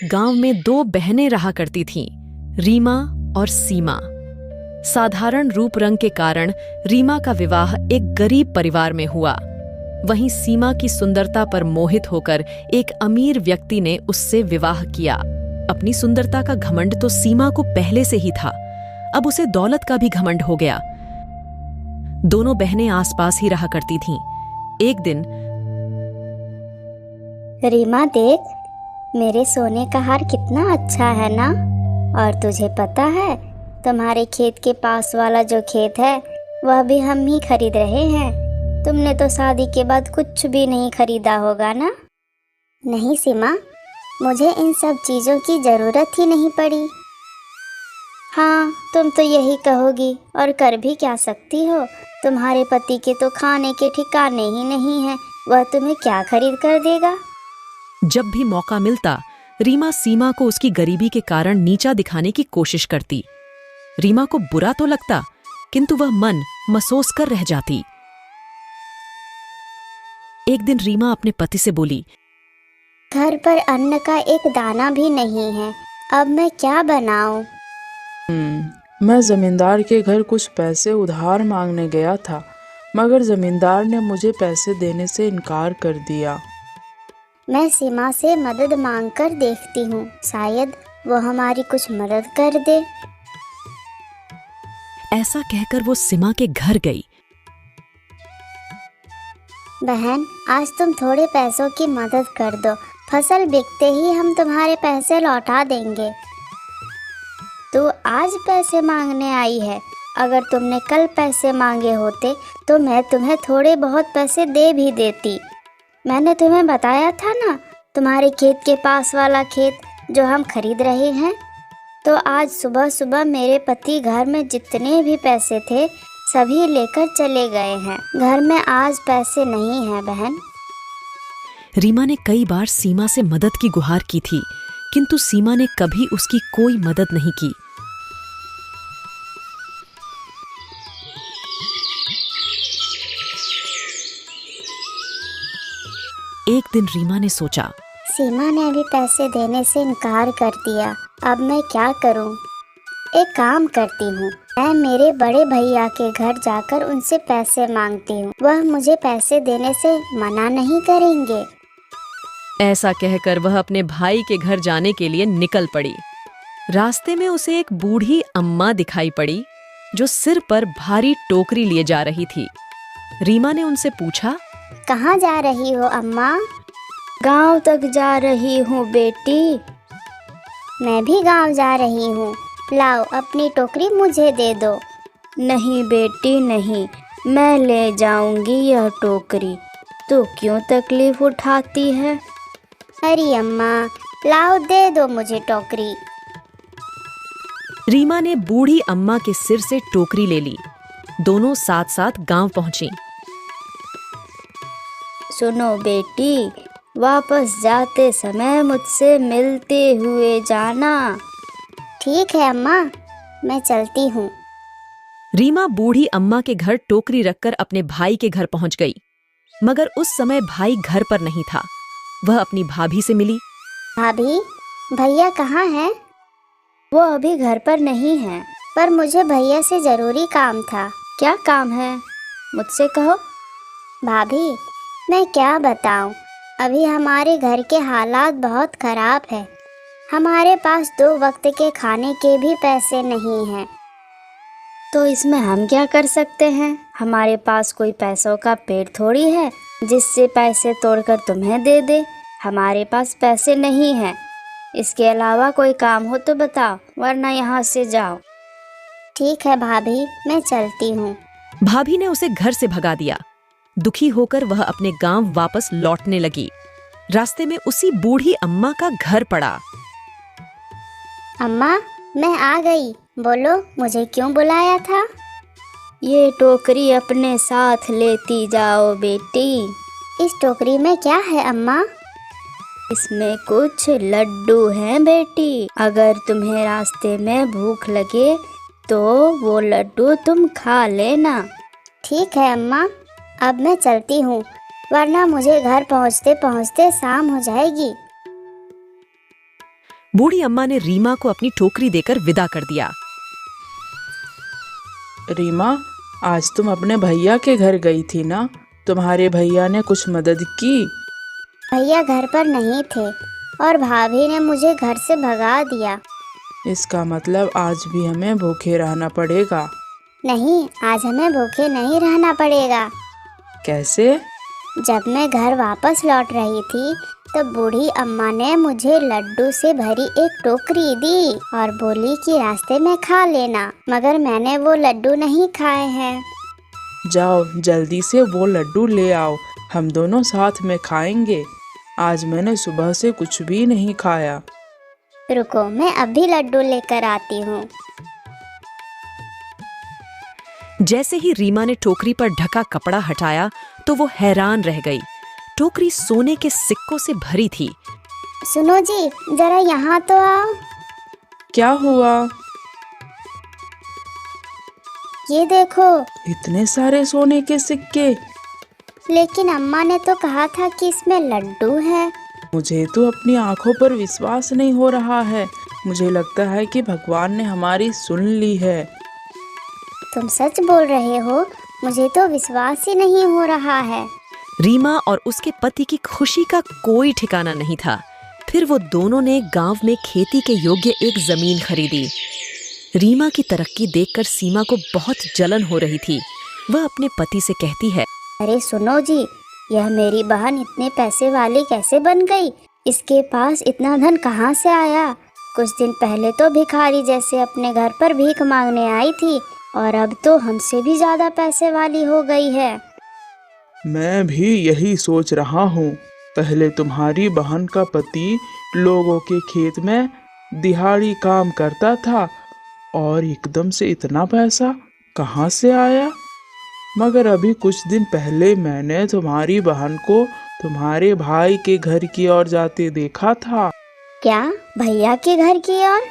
गांव में दो बहनें रहा करती थीं, रीमा और सीमा। साधारण रूप रंग के कारण रीमा का विवाह एक गरीब परिवार में हुआ। वहीं सीमा की सुंदरता पर मोहित होकर एक अमीर व्यक्ति ने उससे विवाह किया। अपनी सुंदरता का घमंड तो सीमा को पहले से ही था, अब उसे दौलत का भी घमंड हो गया। दोनों बहनें आसपास ही रहा करती थीं। एक दिन, रीमा देख, मेरे सोने का हार कितना अच्छा है ना। और तुझे पता है, तुम्हारे खेत के पास वाला जो खेत है वह भी हम ही खरीद रहे हैं। तुमने तो शादी के बाद कुछ भी नहीं खरीदा होगा ना। नहीं सीमा, मुझे इन सब चीज़ों की ज़रूरत ही नहीं पड़ी। हाँ, तुम तो यही कहोगी और कर भी क्या सकती हो। तुम्हारे पति के तो खाने के ठिकाने ही नहीं है, वह तुम्हें क्या खरीद कर देगा। जब भी मौका मिलता रीमा सीमा को उसकी गरीबी के कारण नीचा दिखाने की कोशिश करती। रीमा को बुरा तो लगता, किंतु वह मन महसूस कर रह जाती। एक दिन रीमा अपने पति से बोली, घर पर अन्न का एक दाना भी नहीं है, अब मैं क्या बनाऊं। मैं जमींदार के घर कुछ पैसे उधार मांगने गया था, मगर जमींदार ने मुझे पैसे देने से इनकार कर दिया। मैं सीमा से मदद मांग कर देखती हूँ, शायद वो हमारी कुछ मदद कर दे। ऐसा कहकर वो सीमा के घर गई। बहन, आज तुम थोड़े पैसों की मदद कर दो, फसल बिकते ही हम तुम्हारे पैसे लौटा देंगे। तू आज पैसे मांगने आई है, अगर तुमने कल पैसे मांगे होते तो मैं तुम्हें थोड़े बहुत पैसे दे भी देती। मैंने तुम्हें बताया था ना, तुम्हारे खेत के पास वाला खेत जो हम खरीद रहे हैं। तो आज सुबह सुबह मेरे पति घर में जितने भी पैसे थे सभी लेकर चले गए हैं। घर में आज पैसे नहीं हैं बहन। रीमा ने कई बार सीमा से मदद की गुहार की थी, किंतु सीमा ने कभी उसकी कोई मदद नहीं की। एक दिन रीमा ने सोचा, सीमा ने अभी पैसे देने से इनकार कर दिया, अब मैं क्या करूं। एक काम करती हूँ, मैं मेरे बड़े भैया के घर जाकर उनसे पैसे मांगती हूँ, वह मुझे पैसे देने से मना नहीं करेंगे। ऐसा कहकर वह अपने भाई के घर जाने के लिए निकल पड़ी। रास्ते में उसे एक बूढ़ी अम्मा दिखाई पड़ी जो सिर पर भारी टोकरी लिए जा रही थी। रीमा ने उनसे पूछा, कहाँ जा रही हो अम्मा। गांव तक जा रही हूँ बेटी। मैं भी गांव जा रही हूँ, लाओ अपनी टोकरी मुझे दे दो। नहीं बेटी नहीं, मैं ले जाऊंगी यह टोकरी, तू क्यों तकलीफ उठाती है। अरे अम्मा, लाओ दे दो मुझे टोकरी। रीमा ने बूढ़ी अम्मा के सिर से टोकरी ले ली। दोनों साथ साथ गांव पहुंची। सुनो बेटी, वापस जाते समय मुझसे मिलते हुए जाना। ठीक है अम्मा, मैं चलती हूँ। रीमा बूढ़ी अम्मा के घर टोकरी रखकर अपने भाई के घर पहुंच गई, मगर उस समय भाई घर पर नहीं था। वह अपनी भाभी से मिली। भाभी, भैया कहाँ हैं? वो अभी घर पर नहीं है, पर मुझे भैया से जरूरी काम था। क्या काम है, मुझसे कहो। भाभी, मैं क्या बताऊं, अभी हमारे घर के हालात बहुत खराब है। हमारे पास 2 वक्त के खाने के भी पैसे नहीं हैं। तो इसमें हम क्या कर सकते हैं? हमारे पास कोई पैसों का पेड़ थोड़ी है जिससे पैसे तोड़कर तुम्हें दे दे। हमारे पास पैसे नहीं हैं। इसके अलावा कोई काम हो तो बताओ, वरना यहाँ से जाओ। ठीक है भाभी, मैं चलती हूँ। भाभी ने उसे घर से भगा दिया। दुखी होकर वह अपने गांव वापस लौटने लगी। रास्ते में उसी बूढ़ी अम्मा का घर पड़ा। अम्मा, मैं आ गई। बोलो, मुझे क्यों बुलाया था? ये टोकरी अपने साथ लेती जाओ बेटी। इस टोकरी में क्या है अम्मा? इसमें कुछ लड्डू हैं बेटी। अगर तुम्हें रास्ते में भूख लगे तो वो लड्डू तुम खा लेना। ठीक है अम्मा, अब मैं चलती हूँ, वरना मुझे घर पहुँचते पहुँचते शाम हो जाएगी। बूढ़ी अम्मा ने रीमा को अपनी टोकरी देकर विदा कर दिया। रीमा, आज तुम अपने भैया के घर गई थी ना? तुम्हारे भैया ने कुछ मदद की? भैया घर पर नहीं थे और भाभी ने मुझे घर से भगा दिया। इसका मतलब आज भी हमें भूखे रहना पड़ेगा। नहीं, आज हमें भूखे नहीं रहना पड़ेगा। कैसे? जब मैं घर वापस लौट रही थी तब बूढ़ी अम्मा ने मुझे लड्डू से भरी एक टोकरी दी और बोली कि रास्ते में खा लेना, मगर मैंने वो लड्डू नहीं खाए हैं। जाओ जल्दी से वो लड्डू ले आओ, हम दोनों साथ में खाएंगे। आज मैंने सुबह से कुछ भी नहीं खाया। रुको, मैं अभी लड्डू लेकर आती हूँ। जैसे ही रीमा ने टोकरी पर ढका कपड़ा हटाया तो वो हैरान रह गई। टोकरी सोने के सिक्कों से भरी थी। सुनो जी, जरा यहाँ तो आओ। क्या हुआ? ये देखो। इतने सारे सोने के सिक्के? लेकिन अम्मा ने तो कहा था कि इसमें लड्डू है। मुझे तो अपनी आंखों पर विश्वास नहीं हो रहा है। मुझे लगता है कि भगवान ने हमारी सुन ली है। तुम सच बोल रहे हो? मुझे तो विश्वास ही नहीं हो रहा है। रीमा और उसके पति की खुशी का कोई ठिकाना नहीं था। फिर वो दोनों ने गांव में खेती के योग्य एक जमीन खरीदी। रीमा की तरक्की देखकर सीमा को बहुत जलन हो रही थी। वह अपने पति से कहती है, अरे सुनो जी, यह मेरी बहन इतने पैसे वाली कैसे बन गई? इसके पास इतना धन कहाँ से आया? कुछ दिन पहले तो भिखारी जैसे अपने घर पर भीख मांगने आई थी और अब तो हमसे भी ज्यादा पैसे वाली हो गई है। मैं भी यही सोच रहा हूँ। पहले तुम्हारी बहन का पति लोगों के खेत में दिहाड़ी काम करता था और एकदम से इतना पैसा कहाँ से आया? मगर अभी कुछ दिन पहले मैंने तुम्हारी बहन को तुम्हारे भाई के घर की ओर जाते देखा था। क्या भैया के घर की ओर?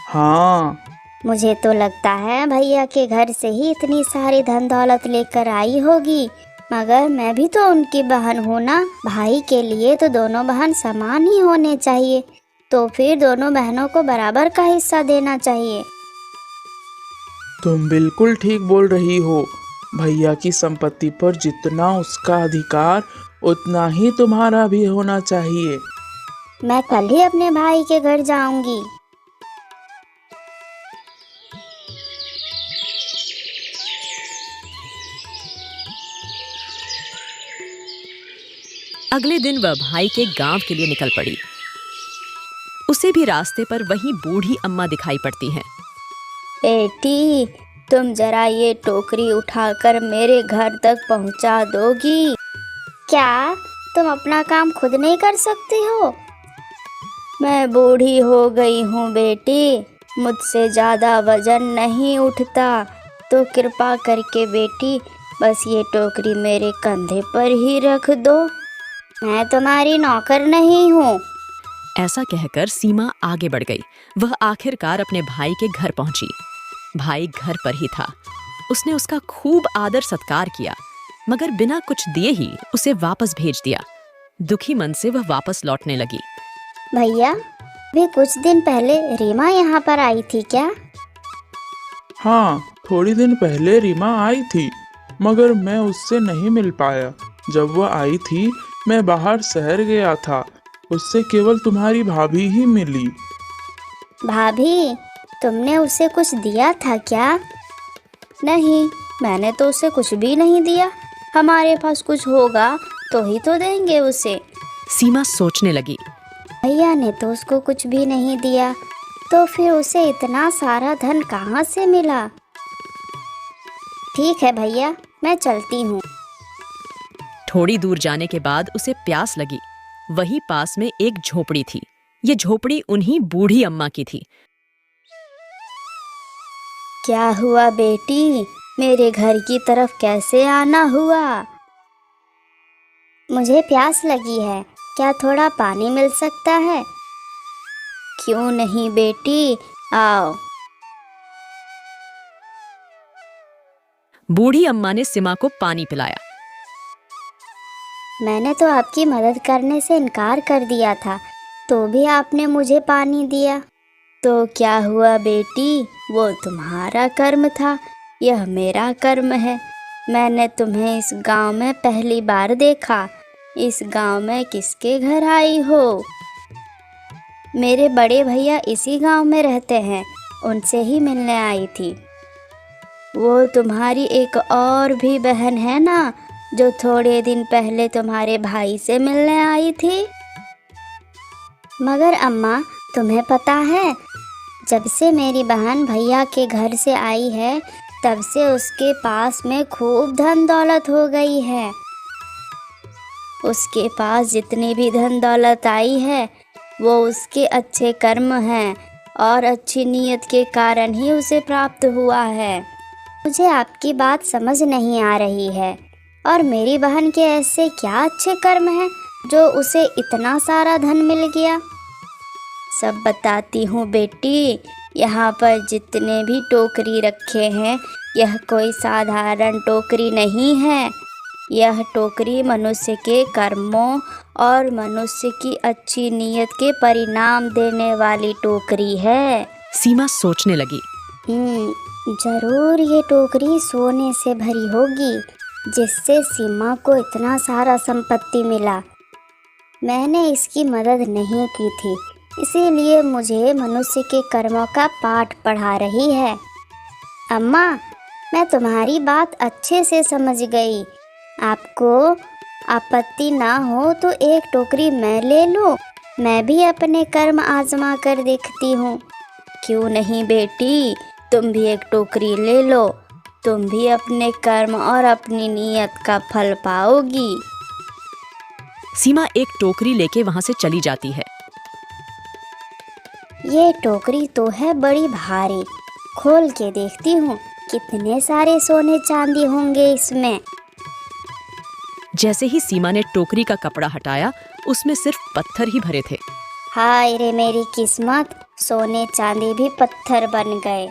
हाँ। मुझे तो लगता है भैया के घर से ही इतनी सारी धन दौलत लेकर आई होगी। मगर मैं भी तो उनकी बहन हूँ ना। भाई के लिए तो दोनों बहन समान ही होने चाहिए, तो फिर दोनों बहनों को बराबर का हिस्सा देना चाहिए। तुम बिल्कुल ठीक बोल रही हो। भैया की संपत्ति पर जितना उसका अधिकार उतना ही तुम्हारा भी होना चाहिए। मैं कल ही अपने भाई के घर जाऊंगी। अगले दिन वह भाई के गांव के लिए निकल पड़ी। उसे भी रास्ते पर वही बूढ़ी अम्मा दिखाई पड़ती हैं। बेटी, तुम जरा ये टोकरी उठाकर मेरे घर तक पहुंचा दोगी? क्या तुम अपना काम खुद नहीं कर सकती हो? मैं बूढ़ी हो गई हूँ बेटी, मुझसे ज़्यादा वजन नहीं उठता, तो कृपा करके बेटी बस ये टोकरी मेरे कंधे पर ही रख दो। मैं तुम्हारी नौकर नहीं हूँ। ऐसा कहकर सीमा आगे बढ़ गई। वह आखिरकार अपने भाई के घर पहुंची। भाई घर पर ही था। उसने उसका खूब आदर सत्कार किया, मगर बिना कुछ दिए ही उसे वापस भेज दिया। दुखी मन से वह वापस लौटने लगी। भैया, भी कुछ दिन पहले रीमा यहाँ पर आई थी क्या? हाँ, थोड़ी दिन पहले रीमा आई थी, मगर मैं उससे नहीं मिल पाया। जब वह आई थी मैं बाहर शहर गया था। उससे केवल तुम्हारी भाभी ही मिली। भाभी, तुमने उसे कुछ दिया था क्या? नहीं, मैंने तो उसे कुछ भी नहीं दिया। हमारे पास कुछ होगा तो ही तो देंगे उसे। सीमा सोचने लगी। भैया ने तो उसको कुछ भी नहीं दिया, तो फिर उसे इतना सारा धन कहाँ से मिला? ठीक है भैया, मैं चलती हूँ। थोड़ी दूर जाने के बाद उसे प्यास लगी। वहीं पास में एक झोपड़ी थी। ये झोपड़ी उन्हीं बूढ़ी अम्मा की थी। क्या हुआ बेटी, मेरे घर की तरफ कैसे आना हुआ? मुझे प्यास लगी है, क्या थोड़ा पानी मिल सकता है? क्यों नहीं बेटी, आओ। बूढ़ी अम्मा ने सीमा को पानी पिलाया। मैंने तो आपकी मदद करने से इनकार कर दिया था, तो भी आपने मुझे पानी दिया। तो क्या हुआ बेटी, वो तुम्हारा कर्म था, यह मेरा कर्म है। मैंने तुम्हें इस गांव में पहली बार देखा। इस गांव में किसके घर आई हो? मेरे बड़े भैया इसी गांव में रहते हैं, उनसे ही मिलने आई थी। वो तुम्हारी एक और भी बहन है ना, जो थोड़े दिन पहले तुम्हारे भाई से मिलने आई थी। मगर अम्मा, तुम्हें पता है, जब से मेरी बहन भैया के घर से आई है, तब से उसके पास में खूब धन दौलत हो गई है। उसके पास जितनी भी धन दौलत आई है, वो उसके अच्छे कर्म हैं और अच्छी नीयत के कारण ही उसे प्राप्त हुआ है। मुझे आपकी बात समझ नहीं आ रही है। और मेरी बहन के ऐसे क्या अच्छे कर्म हैं जो उसे इतना सारा धन मिल गया? सब बताती हूँ बेटी। यहाँ पर जितने भी टोकरी रखे हैं, यह कोई साधारण टोकरी नहीं है। यह टोकरी मनुष्य के कर्मों और मनुष्य की अच्छी नीयत के परिणाम देने वाली टोकरी है। सीमा सोचने लगी। जरूर ये टोकरी सोने से भरी होगी, जिससे सीमा को इतना सारा संपत्ति मिला। मैंने इसकी मदद नहीं की थी, इसीलिए मुझे मनुष्य के कर्मों का पाठ पढ़ा रही है। अम्मा, मैं तुम्हारी बात अच्छे से समझ गई। आपको आपत्ति ना हो तो एक टोकरी मैं ले लूं। मैं भी अपने कर्म आजमा कर देखती हूँ। क्यों नहीं बेटी, तुम भी एक टोकरी ले लो। तुम भी अपने कर्म और अपनी नीयत का फल पाओगी। सीमा एक टोकरी लेके वहां से चली जाती है। ये टोकरी तो है बड़ी भारी। खोल के देखती हूँ, कितने सारे सोने चांदी होंगे इसमें। जैसे ही सीमा ने टोकरी का कपड़ा हटाया, उसमें सिर्फ पत्थर ही भरे थे। हाय रे मेरी किस्मत, सोने चांदी भी पत्थर बन गए।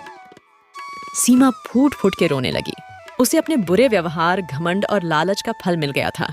सीमा फूट फूट के रोने लगी। उसे अपने बुरे व्यवहार, घमंड और लालच का फल मिल गया था।